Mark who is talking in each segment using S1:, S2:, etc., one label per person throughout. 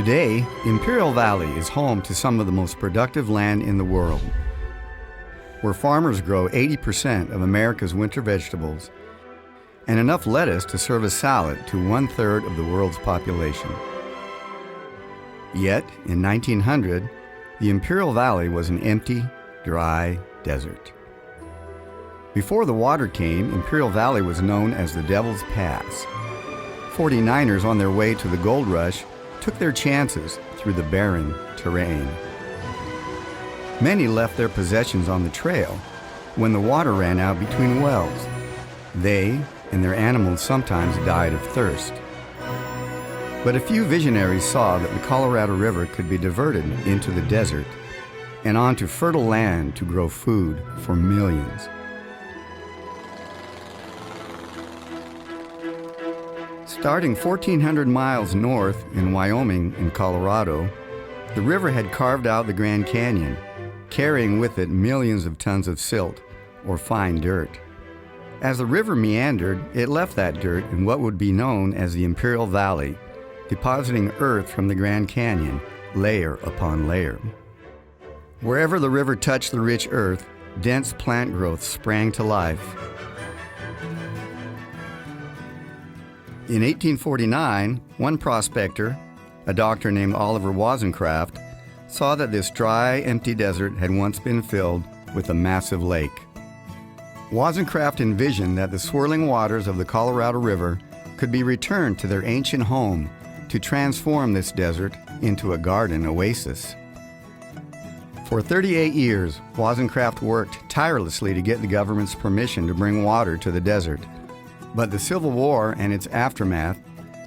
S1: Today, Imperial Valley is home to some of the most productive land in the world, where farmers grow 80% of America's winter vegetables and enough lettuce to serve a salad to 1/3 of the world's population. Yet, in 1900, the Imperial Valley was an empty, dry desert. Before the water came, Imperial Valley was known as the Devil's Pass. 49ers on their way to the gold rush took their chances through the barren terrain. Many left their possessions on the trail when the water ran out between wells. They and their animals sometimes died of thirst. But a few visionaries saw that the Colorado River could be diverted into the desert and onto fertile land to grow food for millions. Starting 1,400 miles north in Wyoming and Colorado, the river had carved out the Grand Canyon, carrying with it millions of tons of silt, or fine dirt. As the river meandered, it left that dirt in what would be known as the Imperial Valley, depositing earth from the Grand Canyon, layer upon layer. Wherever the river touched the rich earth, dense plant growth sprang to life. In 1849, one prospector, a doctor named Oliver Wozencraft, saw that this dry, empty desert had once been filled with a massive lake. Wozencraft envisioned that the swirling waters of the Colorado River could be returned to their ancient home to transform this desert into a garden oasis. For 38 years, Wozencraft worked tirelessly to get the government's permission to bring water to the desert. But the Civil War and its aftermath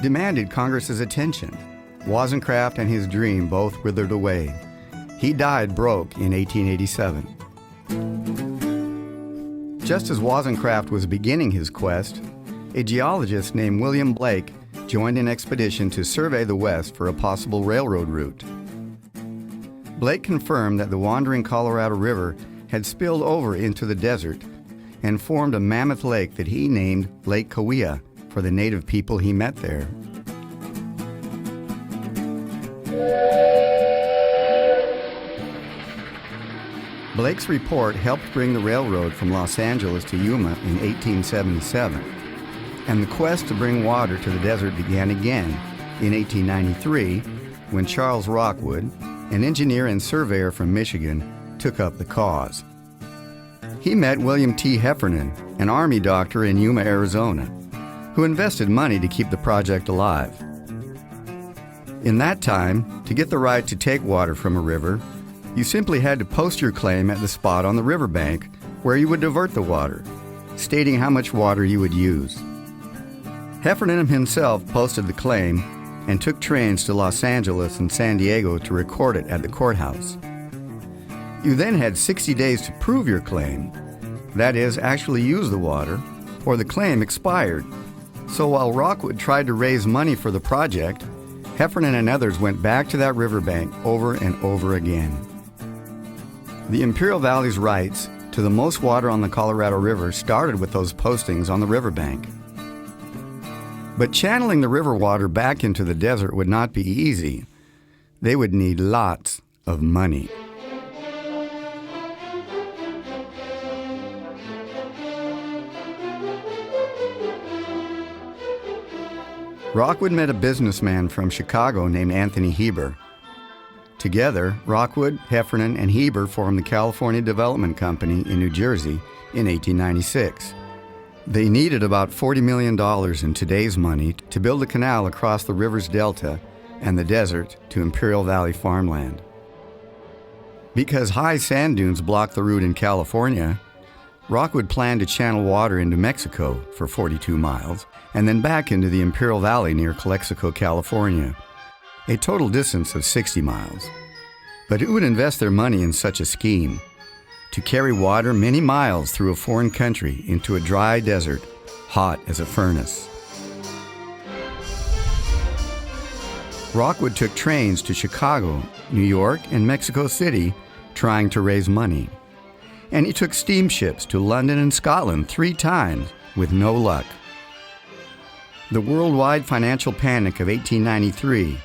S1: demanded Congress's attention. Wozencraft and his dream both withered away. He died broke in 1887. Just as Wozencraft was beginning his quest, a geologist named William Blake joined an expedition to survey the West for a possible railroad route. Blake confirmed that the wandering Colorado River had spilled over into the desert and formed a mammoth lake that he named Lake Cahuilla for the native people he met there. Blake's report helped bring the railroad from Los Angeles to Yuma in 1877, and the quest to bring water to the desert began again in 1893 when Charles Rockwood, an engineer and surveyor from Michigan, took up the cause. He met William T. Heffernan, an Army doctor in Yuma, Arizona, who invested money to keep the project alive. In that time, to get the right to take water from a river, you simply had to post your claim at the spot on the riverbank where you would divert the water, stating how much water you would use. Heffernan himself posted the claim and took trains to Los Angeles and San Diego to record it at the courthouse. You then had 60 days to prove your claim, that is, actually use the water, or the claim expired. So while Rockwood tried to raise money for the project, Heffernan and others went back to that riverbank over and over again. The Imperial Valley's rights to the most water on the Colorado River started with those postings on the riverbank. But channeling the river water back into the desert would not be easy. They would need lots of money. Rockwood met a businessman from Chicago named Anthony Heber. Together, Rockwood, Heffernan, and Heber formed the California Development Company in New Jersey in 1896. They needed about $40 million in today's money to build a canal across the river's delta and the desert to Imperial Valley farmland. Because high sand dunes blocked the route in California, Rockwood planned to channel water into Mexico for 42 miles and then back into the Imperial Valley near Calexico, California, a total distance of 60 miles. But who would invest their money in such a scheme? To carry water many miles through a foreign country into a dry desert, hot as a furnace. Rockwood took trains to Chicago, New York, and Mexico City trying to raise money. And he took steamships to London and Scotland 3 times with no luck. The worldwide financial panic of 1893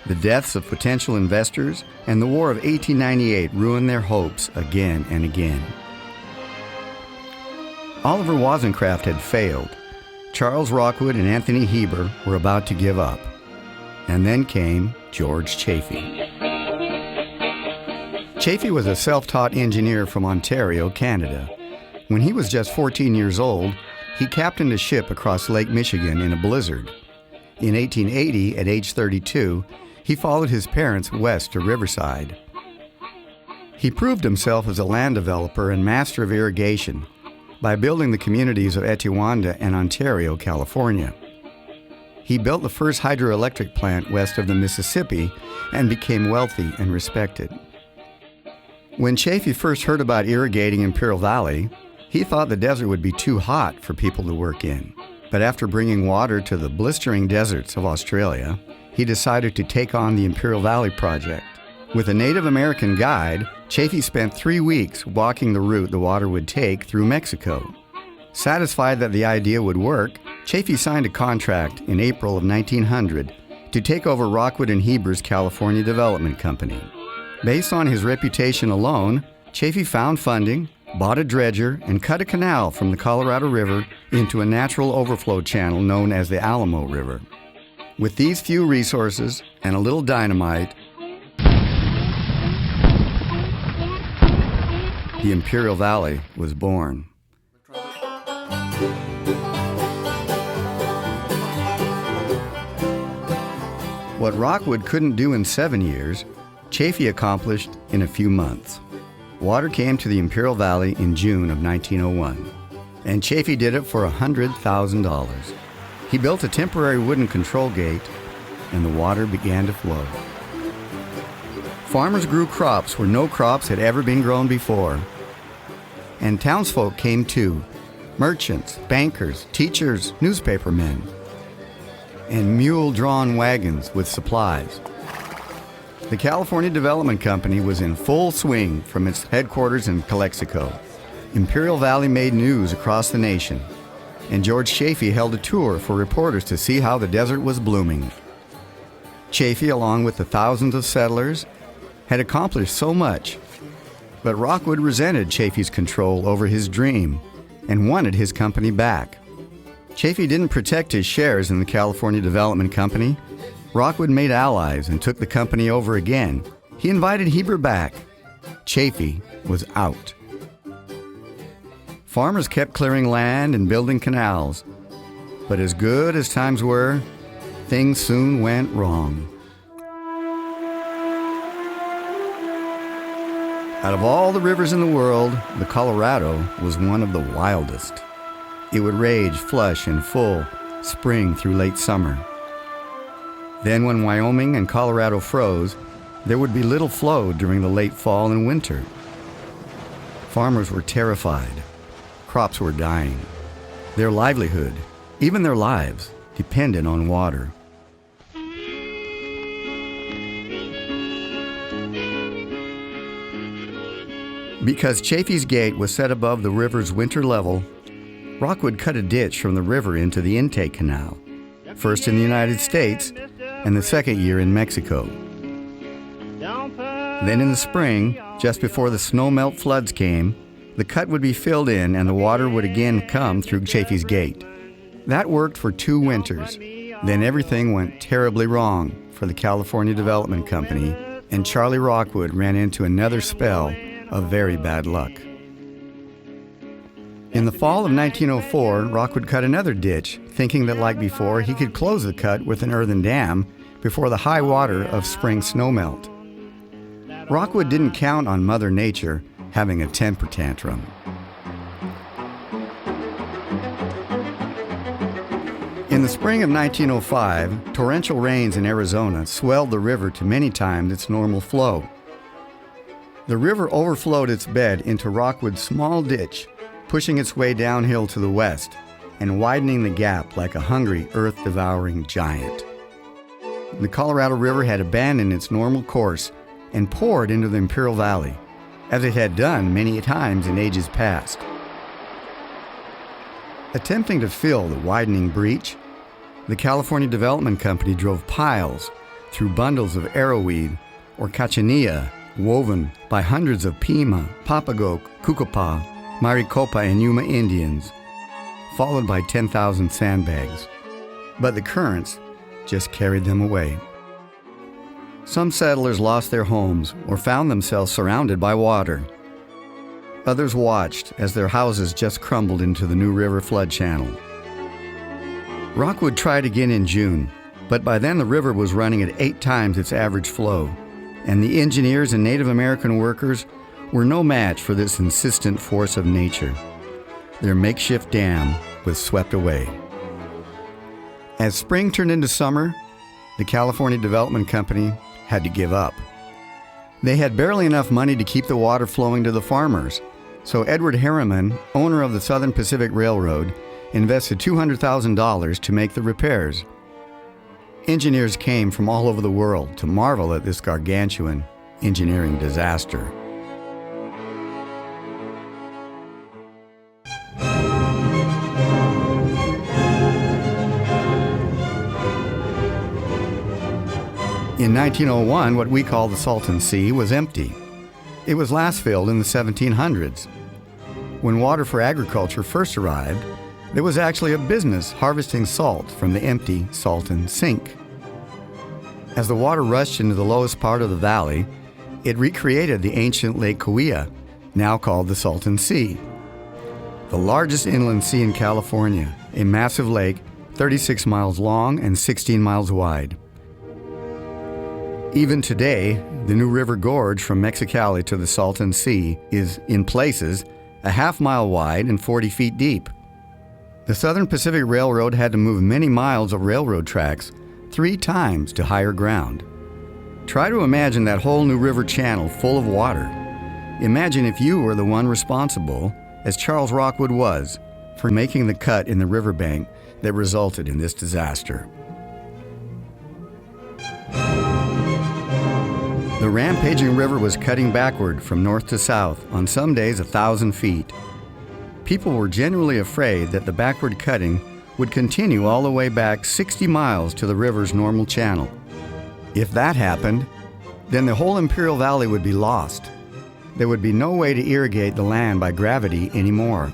S1: The deaths of potential investors and the War of 1898 ruined their hopes again and again. Oliver Wozencraft had failed. Charles Rockwood and Anthony Heber were about to give up. And then came George Chaffey. Chaffey was a self-taught engineer from Ontario, Canada. When he was just 14 years old, he captained a ship across Lake Michigan in a blizzard. In 1880, at age 32, he followed his parents west to Riverside. He proved himself as a land developer and master of irrigation by building the communities of Etiwanda and Ontario, California. He built the first hydroelectric plant west of the Mississippi and became wealthy and respected. When Chaffey first heard about irrigating Imperial Valley, he thought the desert would be too hot for people to work in. But after bringing water to the blistering deserts of Australia, he decided to take on the Imperial Valley project. With a Native American guide, Chaffey spent 3 weeks walking the route the water would take through Mexico. Satisfied that the idea would work, Chaffey signed a contract in April of 1900 to take over Rockwood and Heber's California Development Company. Based on his reputation alone, Chaffey found funding, bought a dredger, and cut a canal from the Colorado River into a natural overflow channel known as the Alamo River. With these few resources and a little dynamite, the Imperial Valley was born. What Rockwood couldn't do in 7 years, Chaffey accomplished in a few months. Water came to the Imperial Valley in June of 1901, and Chaffey did it for $100,000. He built a temporary wooden control gate, and the water began to flow. Farmers grew crops where no crops had ever been grown before. And townsfolk came too, merchants, bankers, teachers, newspapermen, and mule-drawn wagons with supplies. The California Development Company was in full swing from its headquarters in Calexico. Imperial Valley made news across the nation, and George Chaffey held a tour for reporters to see how the desert was blooming. Chaffey, along with the thousands of settlers, had accomplished so much, but Rockwood resented Chaffey's control over his dream and wanted his company back. Chaffey didn't protect his shares in the California Development Company. Rockwood made allies and took the company over again. He invited Heber back. Chaffey was out. Farmers kept clearing land and building canals, but as good as times were, things soon went wrong. Out of all the rivers in the world, the Colorado was one of the wildest. It would rage flush and full, spring through late summer. Then when Wyoming and Colorado froze, there would be little flow during the late fall and winter. Farmers were terrified. Crops were dying. Their livelihood, even their lives, depended on water. Because Chaffey's Gate was set above the river's winter level, Rockwood cut a ditch from the river into the intake canal, first in the United States and the second year in Mexico. Then in the spring, just before the snowmelt floods came, the cut would be filled in and the water would again come through Chaffey's Gate. That worked for 2 winters. Then everything went terribly wrong for the California Development Company, and Charlie Rockwood ran into another spell of very bad luck. In the fall of 1904, Rockwood cut another ditch, thinking that like before, he could close the cut with an earthen dam before the high water of spring snowmelt. Rockwood didn't count on Mother Nature having a temper tantrum. In the spring of 1905, torrential rains in Arizona swelled the river to many times its normal flow. The river overflowed its bed into Rockwood's small ditch, pushing its way downhill to the west and widening the gap like a hungry, earth-devouring giant. The Colorado River had abandoned its normal course and poured into the Imperial Valley, as it had done many times in ages past. Attempting to fill the widening breach, the California Development Company drove piles through bundles of arrowweed or cachinilla woven by hundreds of Pima, Papago, Kukapa, Maricopa, and Yuma Indians, followed by 10,000 sandbags. But the currents just carried them away. Some settlers lost their homes or found themselves surrounded by water. Others watched as their houses just crumbled into the New River flood channel. Rockwood tried again in June, but by then the river was running at 8 times its average flow, and the engineers and Native American workers were no match for this insistent force of nature. Their makeshift dam was swept away. As spring turned into summer, the California Development Company had to give up. They had barely enough money to keep the water flowing to the farmers, so Edward Harriman, owner of the Southern Pacific Railroad, invested $200,000 to make the repairs. Engineers came from all over the world to marvel at this gargantuan engineering disaster. In 1901, what we call the Salton Sea was empty. It was last filled in the 1700s. When water for agriculture first arrived, there was actually a business harvesting salt from the empty Salton sink. As the water rushed into the lowest part of the valley, it recreated the ancient Lake Cahuilla, now called the Salton Sea. The largest inland sea in California, a massive lake 36 miles long and 16 miles wide. Even today, the New River Gorge from Mexicali to the Salton Sea is, in places, a half-mile wide and 40 feet deep. The Southern Pacific Railroad had to move many miles of railroad tracks 3 times to higher ground. Try to imagine that whole New River channel full of water. Imagine if you were the one responsible, as Charles Rockwood was, for making the cut in the riverbank that resulted in this disaster. The rampaging river was cutting backward from north to south, on some days 1,000 feet. People were genuinely afraid that the backward cutting would continue all the way back 60 miles to the river's normal channel. If that happened, then the whole Imperial Valley would be lost. There would be no way to irrigate the land by gravity anymore.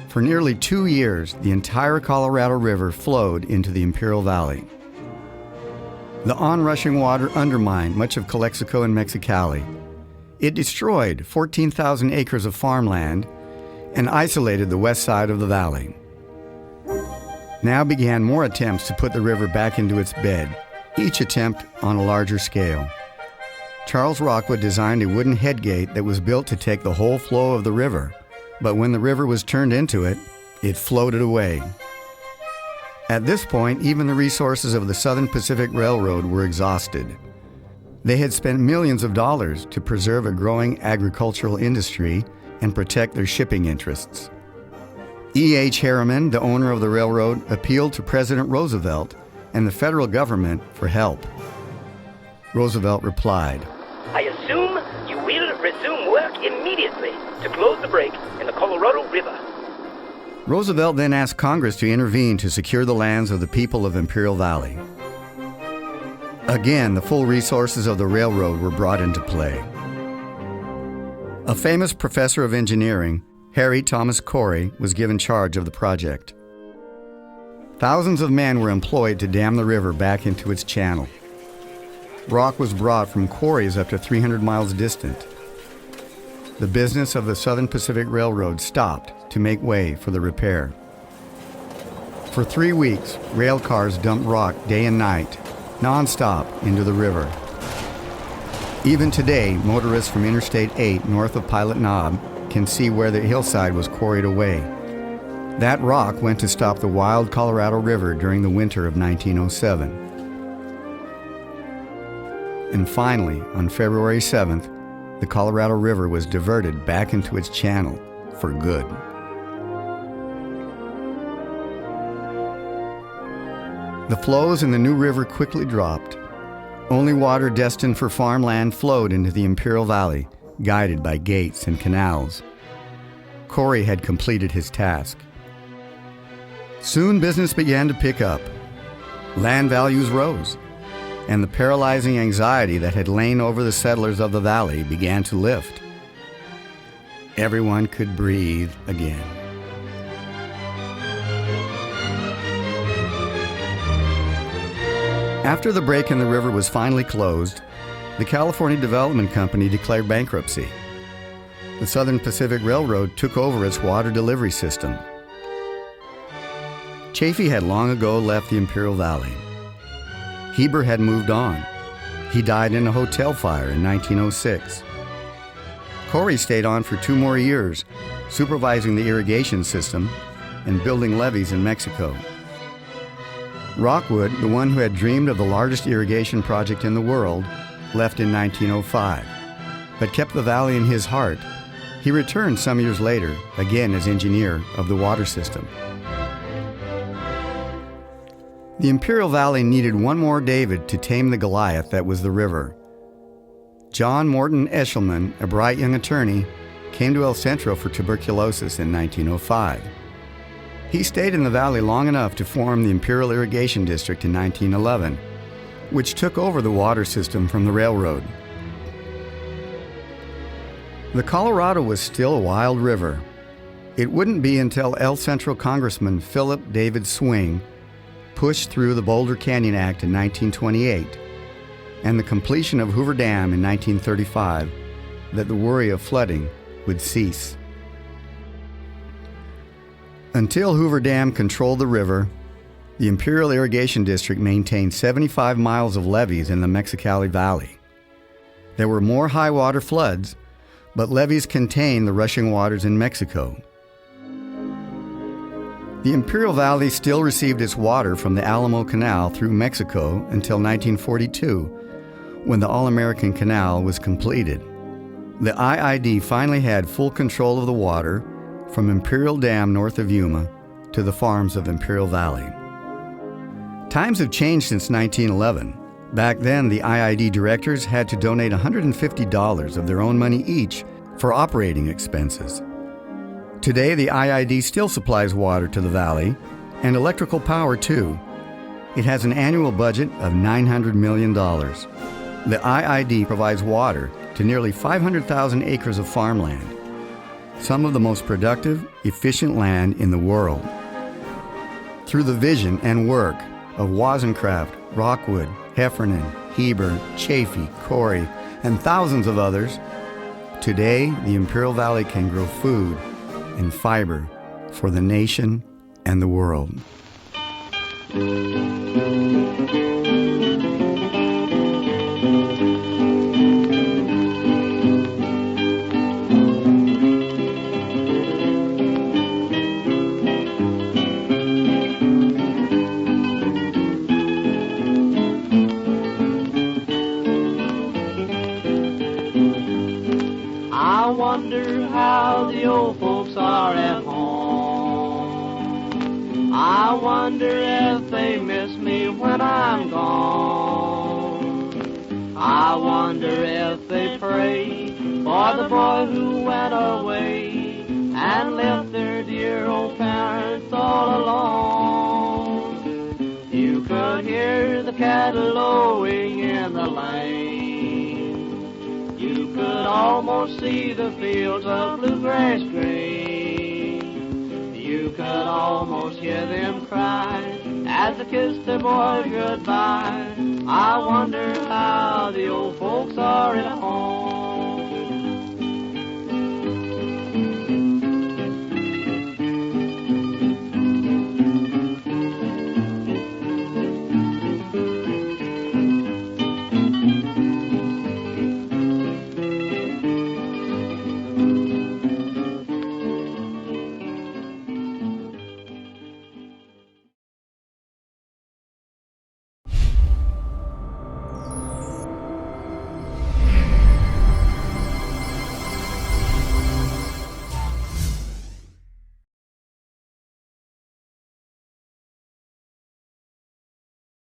S1: For nearly 2 years, the entire Colorado River flowed into the Imperial Valley. The onrushing water undermined much of Calexico and Mexicali. It destroyed 14,000 acres of farmland and isolated the west side of the valley. Now began more attempts to put the river back into its bed, each attempt on a larger scale. Charles Rockwood designed a wooden headgate that was built to take the whole flow of the river, but when the river was turned into it, it floated away. At this point, even the resources of the Southern Pacific Railroad were exhausted. They had spent millions of dollars to preserve a growing agricultural industry and protect their shipping interests. E.H. Harriman, the owner of the railroad, appealed to President Roosevelt and the federal government for help. Roosevelt replied,
S2: "I assume you will resume work immediately to close the break in the Colorado River."
S1: Roosevelt then asked Congress to intervene to secure the lands of the people of Imperial Valley. Again, the full resources of the railroad were brought into play. A famous professor of engineering, Harry Thomas Corey, was given charge of the project. Thousands of men were employed to dam the river back into its channel. Rock was brought from quarries up to 300 miles distant. The business of the Southern Pacific Railroad stopped to make way for the repair. For 3 weeks, rail cars dumped rock day and night, non-stop into the river. Even today, motorists from Interstate 8 north of Pilot Knob can see where the hillside was quarried away. That rock went to stop the wild Colorado River during the winter of 1907. And finally, on February 7th, the Colorado River was diverted back into its channel for good. The flows in the new river quickly dropped. Only water destined for farmland flowed into the Imperial Valley, guided by gates and canals. Corey had completed his task. Soon business began to pick up. Land values rose. and the paralyzing anxiety that had lain over the settlers of the valley began to lift. Everyone could breathe again. After the break in the river was finally closed, the California Development Company declared bankruptcy. The Southern Pacific Railroad took over its water delivery system. Chaffey had long ago left the Imperial Valley. Heber had moved on. He died in a hotel fire in 1906. Corey stayed on for 2 more years, supervising the irrigation system and building levees in Mexico. Rockwood, the one who had dreamed of the largest irrigation project in the world, left in 1905, but kept the valley in his heart. He returned some years later, again as engineer of the water system. The Imperial Valley needed one more David to tame the Goliath that was the river. John Morton Eshelman, a bright young attorney, came to El Centro for tuberculosis in 1905. He stayed in the valley long enough to form the Imperial Irrigation District in 1911, which took over the water system from the railroad. The Colorado was still a wild river. It wouldn't be until El Centro Congressman Philip David Swing pushed through the Boulder Canyon Act in 1928 and the completion of Hoover Dam in 1935 that the worry of flooding would cease. Until Hoover Dam controlled the river, the Imperial Irrigation District maintained 75 miles of levees in the Mexicali Valley. There were more high water floods, but levees contained the rushing waters in Mexico. The Imperial Valley still received its water from the Alamo Canal through Mexico until 1942, when the All-American Canal was completed. The IID finally had full control of the water from Imperial Dam north of Yuma to the farms of Imperial Valley. Times have changed since 1911. Back then, the IID directors had to donate $150 of their own money each for operating expenses. Today, the IID still supplies water to the valley and electrical power too. It has an annual budget of $900 million. The IID provides water to nearly 500,000 acres of farmland, some of the most productive, efficient land in the world. Through the vision and work of Wozencraft, Rockwood, Heffernan, Heber, Chaffey, Corey, and thousands of others, today the Imperial Valley can grow food and fiber for the nation and the world.
S3: I wonder how the old folks are at home. I wonder if they miss me when I'm gone. I wonder if they pray for the boy who went away and left their dear old parents all alone. You could hear the cattle lowing in the lane. You could almost see the fields of bluegrass green. You could almost hear them cry as they kissed their boy goodbye. I wonder how the old folks are at home.